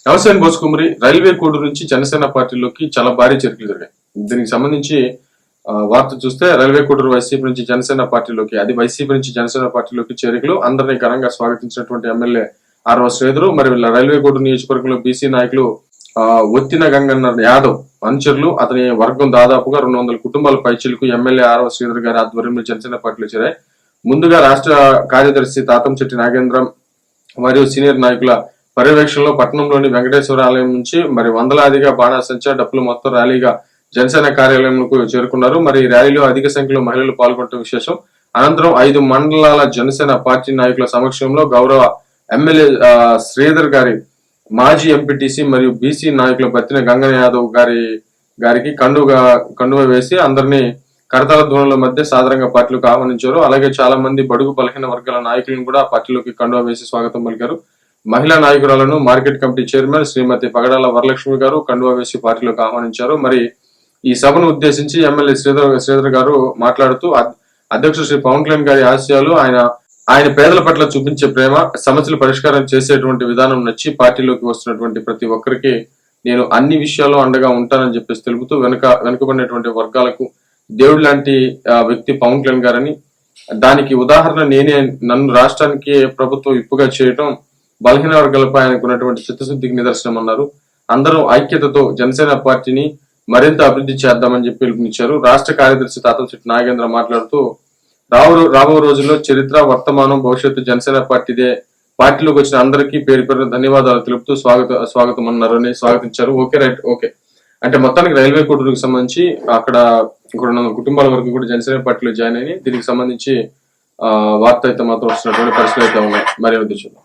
నవసేన్ బోసుకుమరి railway code నుంచి జనసేన పార్టీలోకి చాలా భారీ చేరికలు జరిగాయి. దీనికి సంబంధించి వార్త చూస్తే రైల్వే కోడూరు వైసీపీ నుంచి జనసేన పార్టీలోకి, అది వైసీపీ నుంచి జనసేన పార్టీలోకి చేరికలు అందరినీ ఘనంగా స్వాగతించినటువంటి ఎమ్మెల్యే ఆర్వ శ్రీధరు, మరి వీళ్ళ రైల్వే కోడూరు నియోజకవర్గంలో బీసీ నాయకులు ఒత్తిన గంగన్న యాదవ్ అనుచరులు, అతని వర్గం దాదాపుగా 200 కుటుంబాల పైచీలకు ఎమ్మెల్యే ఆర్వ శ్రీధర్ గారి ఆధ్వర్యంలో జనసేన పార్టీలో చేరాయి. ముందుగా రాష్ట్ర కార్యదర్శి తాతంశెట్టి నాగేంద్రం మరియు సీనియర్ నాయకుల పర్యవేక్షణలో పట్టణంలోని వెంకటేశ్వర ఆలయం నుంచి మరి వందలాదిగా బాణాసంచా డప్పులు మొత్తం ర్యాలీగా జనసేన కార్యాలయంకు చేరుకున్నారు. మరి ఈ ర్యాలీలో అధిక సంఖ్యలో మహిళలు పాల్గొనడం విశేషం. అనంతరం 5 మండలాల జనసేన పార్టీ నాయకుల సమక్షంలో గౌరవ ఎమ్మెల్యే శ్రీధర్ గారి మాజీ ఎంపీటీసీ మరియు బీసీ నాయకుల బత్తిన గంగన్న యాదవ్ గారికి కండువ వేసి అందరినీ కరతాళ ధ్వనుల మధ్య సాధారణంగా పార్టీలోకి ఆహ్వానించారు. అలాగే చాలా మంది బడుగు బలహీన వర్గాల నాయకులను కూడా పార్టీలోకి కండువ వేసి స్వాగతం పలికారు. మహిళా నాయకురాలను మార్కెట్ కమిటీ చైర్మన్ శ్రీమతి పగడాల వరలక్ష్మి గారు కండువ వేసి పార్టీలోకి ఆహ్వానించారు. మరి ఈ సభను ఉద్దేశించి ఎమ్మెల్యే శ్రీధర్ గారు మాట్లాడుతూ అధ్యక్షుడు శ్రీ పవన్ కళ్యాణ్ గారి ఆశయాలు, ఆయన పేదల పట్ల చూపించే ప్రేమ, సమస్యల పరిష్కారం చేసేటువంటి విధానం నచ్చి పార్టీలోకి వస్తున్నటువంటి ప్రతి ఒక్కరికి నేను అన్ని విషయాల్లో అండగా ఉంటానని చెప్పేసి తెలుపుతూ వెనుకబడినటువంటి వర్గాలకు దేవుడు లాంటి వ్యక్తి పవన్ కళ్యాణ్ గారని, దానికి ఉదాహరణ నన్ను రాష్ట్రానికి ప్రభుత్వం ఇప్పుగా చేయటం బలహీన వర్గాలపై ఆయనకు ఉన్నటువంటి చిత్తశుద్ధికి నిదర్శనం అన్నారు. అందరూ ఐక్యతతో జనసేన పార్టీని మరింత అభివృద్ధి చేద్దామని చెప్పి పిలుపునిచ్చారు. రాష్ట్ర కార్యదర్శి తాతంశెట్టి నాగేంద్ర మాట్లాడుతూ రాబో రోజుల్లో చరిత్ర, వర్తమానం, భవిష్యత్తు జనసేన పార్టీదే. పార్టీలోకి వచ్చిన అందరికీ పేరు పేరున ధన్యవాదాలు తెలుపుతూ స్వాగతం అన్నారని స్వాగతించారు. Okay, right, okay. అంటే మొత్తానికి రైల్వే కోడూరుకి సంబంధించి అక్కడ 200 కుటుంబాల వరకు కూడా జనసేన పార్టీలో జాయిన్ అయ్యి దీనికి సంబంధించి వార్త అయితే మాత్రం వస్తున్నటువంటి పరిస్థితులు అయితే ఉన్నాయి. మరి చూద్దాం.